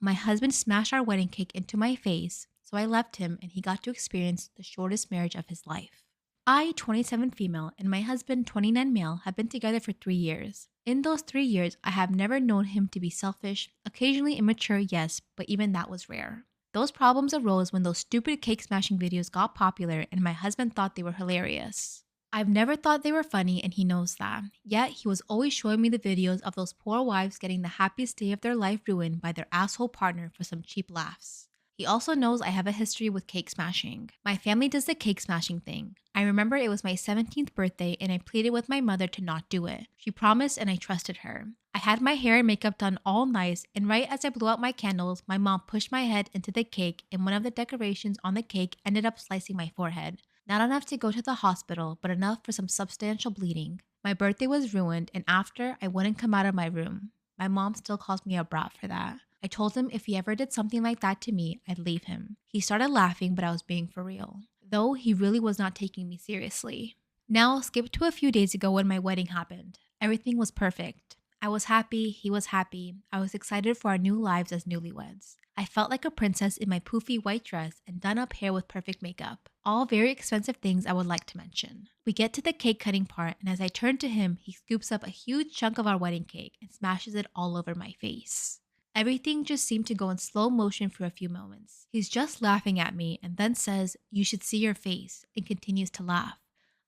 My husband smashed our wedding cake into my face, so I left him and he got to experience the shortest marriage of his life. I, 27 female, and my husband, 29 male, have been together for 3 years. In those 3 years, I have never known him to be selfish, occasionally immature, yes, but even that was rare. Those problems arose when those stupid cake smashing videos got popular and my husband thought they were hilarious. I've never thought they were funny and he knows that. Yet he was always showing me the videos of those poor wives getting the happiest day of their life ruined by their asshole partner for some cheap laughs. He also knows I have a history with cake smashing. My family does the cake smashing thing. I remember it was my 17th birthday and I pleaded with my mother to not do it. She promised and I trusted her. I had my hair and makeup done all nice, and right as I blew out my candles, my mom pushed my head into the cake and one of the decorations on the cake ended up slicing my forehead. Not enough to go to the hospital, but enough for some substantial bleeding. My birthday was ruined, and after, I wouldn't come out of my room. My mom still calls me a brat for that. I told him if he ever did something like that to me, I'd leave him. He started laughing, but I was being for real. Though he really was not taking me seriously. Now, skip to a few days ago when my wedding happened. Everything was perfect. I was happy, he was happy. I was excited for our new lives as newlyweds. I felt like a princess in my poofy white dress and done up hair with perfect makeup. All very expensive things I would like to mention. We get to the cake cutting part, and as I turn to him, he scoops up a huge chunk of our wedding cake and smashes it all over my face. Everything just seemed to go in slow motion for a few moments. He's just laughing at me and then says, "You should see your face," and continues to laugh.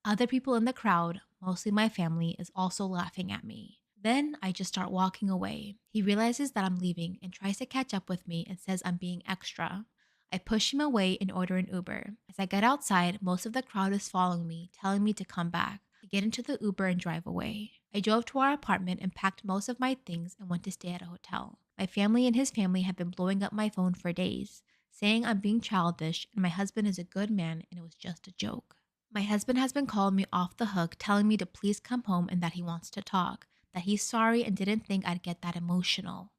Other people in the crowd, mostly my family, is also laughing at me. Then I just start walking away. He realizes that I'm leaving and tries to catch up with me and says I'm being extra. I push him away and order an Uber. As I get outside, most of the crowd is following me, telling me to come back. I get into the Uber and drive away. I drove to our apartment and packed most of my things and went to stay at a hotel. My family and his family have been blowing up my phone for days, saying I'm being childish and my husband is a good man and it was just a joke. My husband has been calling me off the hook, telling me to please come home and that he wants to talk, that he's sorry and didn't think I'd get that emotional.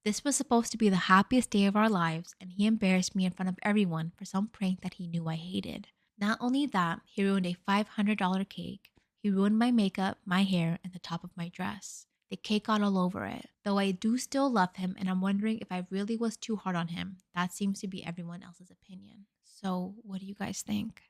This was supposed to be the happiest day of our lives, and he embarrassed me in front of everyone for some prank that he knew I hated. Not only that, he ruined a $500 cake. He ruined my makeup, my hair, and the top of my dress. The cake got all over it. Though I do still love him, and I'm wondering if I really was too hard on him. That seems to be everyone else's opinion. So, what do you guys think?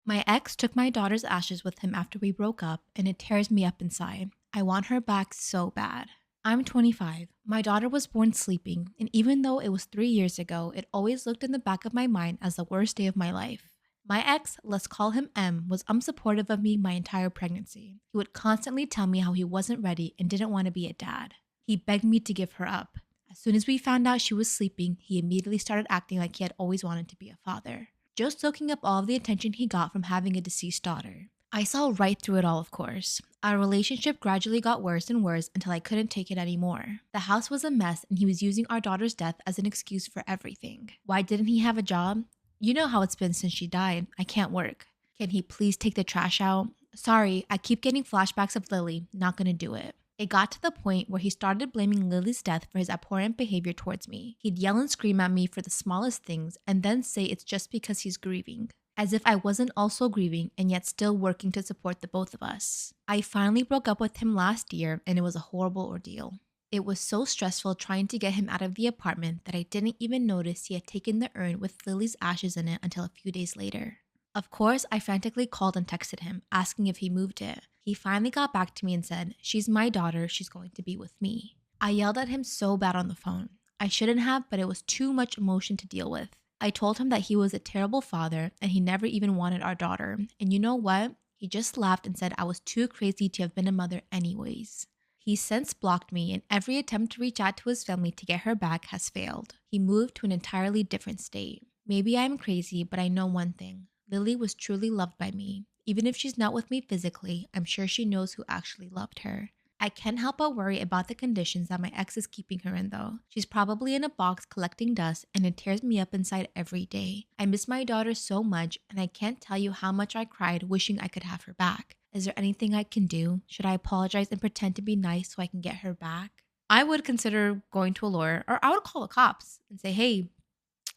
My ex took my daughter's ashes with him after we broke up, and it tears me up inside. I want her back so bad. I'm 25. My daughter was born sleeping, and even though it was 3 years ago, it always looked in the back of my mind as the worst day of my life. My ex, let's call him M, was unsupportive of me my entire pregnancy. He would constantly tell me how he wasn't ready and didn't want to be a dad. He begged me to give her up. As soon as we found out she was sleeping, he immediately started acting like he had always wanted to be a father, just soaking up all of the attention he got from having a deceased daughter. I saw right through it all, of course. Our relationship gradually got worse and worse until I couldn't take it anymore. The house was a mess and he was using our daughter's death as an excuse for everything. Why didn't he have a job? You know how it's been since she died. I can't work. Can he please take the trash out? Sorry, I keep getting flashbacks of Lily. Not gonna do it. It got to the point where he started blaming Lily's death for his abhorrent behavior towards me. He'd yell and scream at me for the smallest things and then say it's just because he's grieving, as if I wasn't also grieving and yet still working to support the both of us. I finally broke up with him last year and it was a horrible ordeal. It was so stressful trying to get him out of the apartment that I didn't even notice he had taken the urn with Lily's ashes in it until a few days later. Of course, I frantically called and texted him, asking if he moved it. He finally got back to me and said, "She's my daughter, she's going to be with me." I yelled at him so bad on the phone. I shouldn't have, but it was too much emotion to deal with. I told him that he was a terrible father and he never even wanted our daughter. And you know what? He just laughed and said I was too crazy to have been a mother anyways. He's since blocked me, and every attempt to reach out to his family to get her back has failed. He moved to an entirely different state. Maybe I'm crazy, but I know one thing. Lily was truly loved by me. Even if she's not with me physically, I'm sure she knows who actually loved her. I can't help but worry about the conditions that my ex is keeping her in though. She's probably in a box collecting dust and it tears me up inside every day. I miss my daughter so much and I can't tell you how much I cried wishing I could have her back. Is there anything I can do? Should I apologize and pretend to be nice so I can get her back? I would consider going to a lawyer, or I would call the cops and say, "Hey,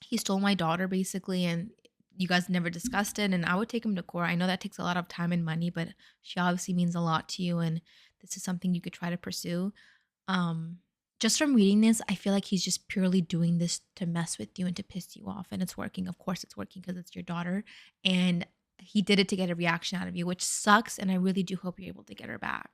he stole my daughter basically and you guys never discussed it," and I would take him to court. I know that takes a lot of time and money, but she obviously means a lot to you and this is something you could try to pursue. Um Just from reading this, I feel like he's just purely doing this to mess with you and to piss you off. And it's working. Of course, it's working because it's your daughter. And he did it to get a reaction out of you, which sucks. And I really do hope you're able to get her back.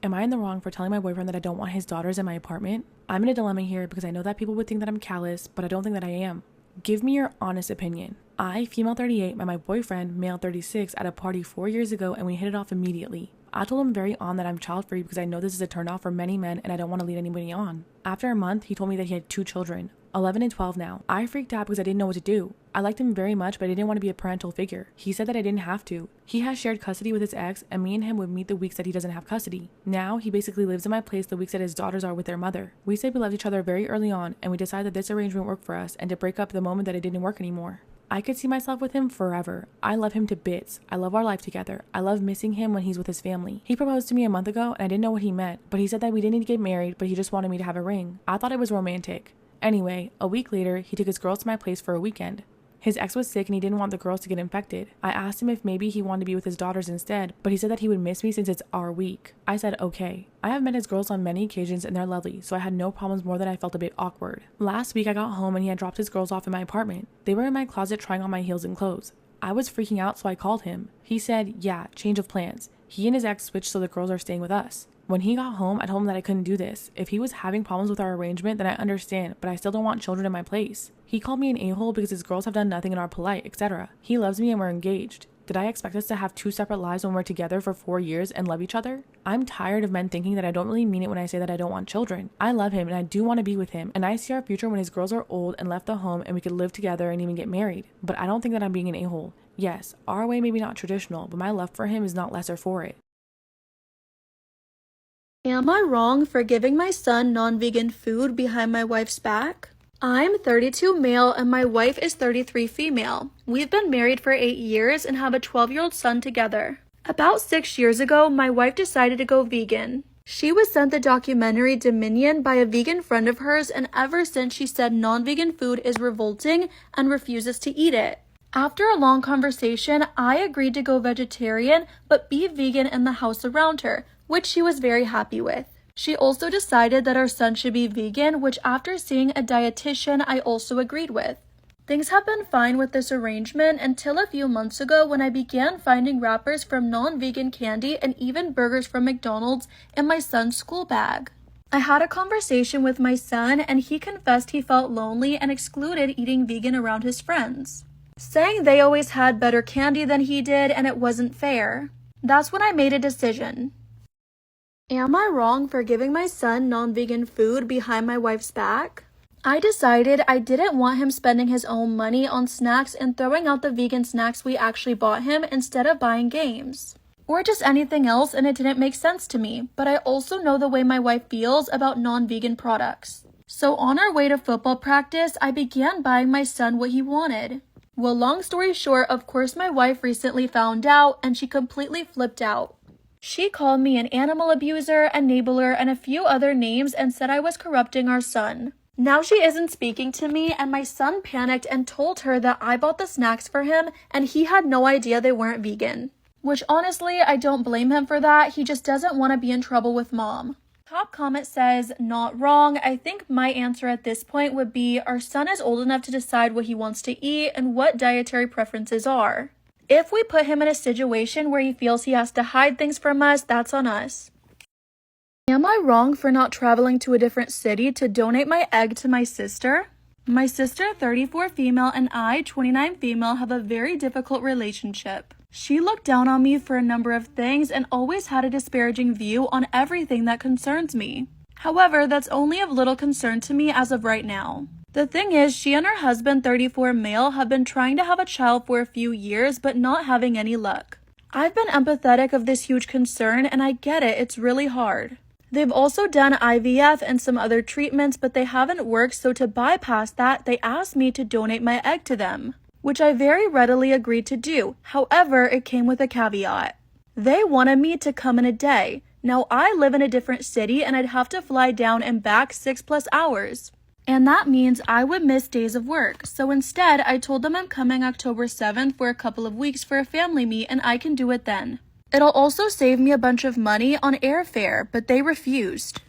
Am I in the wrong for telling my boyfriend that I don't want his daughters in my apartment? I'm in a dilemma here because I know that people would think that I'm callous, but I don't think that I am. Give me your honest opinion. I, female 38, met my boyfriend, male 36, at a party 4 years ago and we hit it off immediately. I told him very on that I'm child-free because I know this is a turnoff for many men and I don't want to lead anybody on. After a month, he told me that he had 2 children, 11 and 12 now. I freaked out because I didn't know what to do. I liked him very much, but I didn't want to be a parental figure. He said that I didn't have to. He has shared custody with his ex, and me and him would meet the weeks that he doesn't have custody. Now, he basically lives in my place the weeks that his daughters are with their mother. We said we loved each other very early on, and we decided that this arrangement worked for us and to break up the moment that it didn't work anymore. I could see myself with him forever. I love him to bits. I love our life together. I love missing him when he's with his family. He proposed to me a month ago, and I didn't know what he meant, but he said that we didn't need to get married, but he just wanted me to have a ring. I thought it was romantic. Anyway, a week later, he took his girls to my place for a weekend. His ex was sick and he didn't want the girls to get infected. I asked him if maybe he wanted to be with his daughters instead, but he said that he would miss me since it's our week. I said okay. I have met his girls on many occasions and they're lovely, so I had no problems more than I felt a bit awkward. Last week I got home and he had dropped his girls off in my apartment. They were in my closet trying on my heels and clothes. I was freaking out, so I called him. He said, yeah, change of plans. He and his ex switched, so the girls are staying with us. When he got home, I told him that I couldn't do this. If he was having problems with our arrangement, then I understand, but I still don't want children in my place. He called me an a-hole because his girls have done nothing and are polite, etc. He loves me and we're engaged. Did I expect us to have 2 separate lives when we're together for 4 years and love each other? I'm tired of men thinking that I don't really mean it when I say that I don't want children. I love him and I do want to be with him, and I see our future when his girls are old and left the home and we could live together and even get married. But I don't think that I'm being an a-hole. Yes, our way may be not traditional, but my love for him is not lesser for it. Am I wrong for giving my son non-vegan food behind my wife's back? I'm 32 male and my wife is 33 female. We've been married for 8 years and have a 12-year-old son together. About 6 years ago, my wife decided to go vegan. She was sent the documentary Dominion by a vegan friend of hers, and ever since she said non-vegan food is revolting and refuses to eat it. After a long conversation, I agreed to go vegetarian but be vegan in the house around her, which she was very happy with. She also decided that our son should be vegan, which after seeing a dietitian, I also agreed with. Things have been fine with this arrangement until a few months ago when I began finding wrappers from non-vegan candy and even burgers from McDonald's in my son's school bag. I had a conversation with my son and he confessed he felt lonely and excluded eating vegan around his friends, saying they always had better candy than he did and it wasn't fair. That's when I made a decision. Am I wrong for giving my son non-vegan food behind my wife's back? I decided I didn't want him spending his own money on snacks and throwing out the vegan snacks we actually bought him instead of buying games or just anything else, and it didn't make sense to me, but I also know the way my wife feels about non-vegan products. So on our way to football practice, I began buying my son what he wanted. Well, long story short, of course my wife recently found out and she completely flipped out. She called me an animal abuser, enabler, and a few other names and said I was corrupting our son. Now she isn't speaking to me and my son panicked and told her that I bought the snacks for him and he had no idea they weren't vegan. Which honestly, I don't blame him for that, he just doesn't want to be in trouble with mom. Top comment says, not wrong. I think my answer at this point would be our son is old enough to decide what he wants to eat and what dietary preferences are. If we put him in a situation where he feels he has to hide things from us, that's on us. Am I wrong for not traveling to a different city to donate my egg to my sister? My sister, 34 female, and I, 29 female, have a very difficult relationship. She looked down on me for a number of things and always had a disparaging view on everything that concerns me. However, that's only of little concern to me as of right now. The thing is, she and her husband, 34 male, have been trying to have a child for a few years but not having any luck. I've been empathetic of this huge concern and I get it, it's really hard. They've also done IVF and some other treatments but they haven't worked, so to bypass that, they asked me to donate my egg to them, which I very readily agreed to do. However, it came with a caveat. They wanted me to come in a day. Now I live in a different city and I'd have to fly down and back 6+ hours. And that means I would miss days of work. So instead, I told them I'm coming October 7th for a couple of weeks for a family meet and I can do it then. It'll also save me a bunch of money on airfare, but they refused.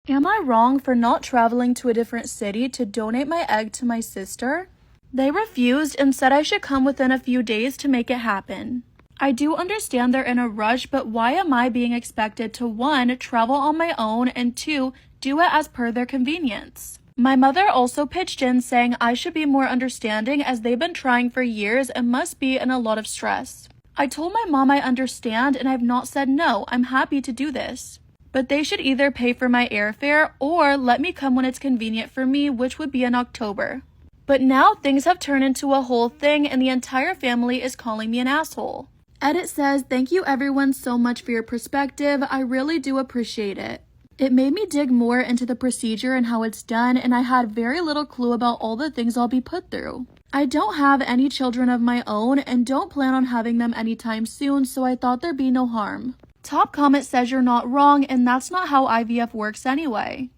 Am I wrong for not traveling to a different city to donate my egg to my sister? They refused and said I should come within a few days to make it happen. I do understand they're in a rush, but why am I being expected to 1. Travel on my own, and 2. Do it as per their convenience? My mother also pitched in saying I should be more understanding as they've been trying for years and must be in a lot of stress. I told my mom I understand and I've not said no, I'm happy to do this. But they should either pay for my airfare or let me come when it's convenient for me, which would be in October. But now things have turned into a whole thing and the entire family is calling me an asshole. Edit says, thank you everyone so much for your perspective. I really do appreciate it. It made me dig more into the procedure and how it's done, and I had very little clue about all the things I'll be put through. I don't have any children of my own and don't plan on having them anytime soon, so I thought there'd be no harm. Top comment says you're not wrong, and that's not how IVF works anyway.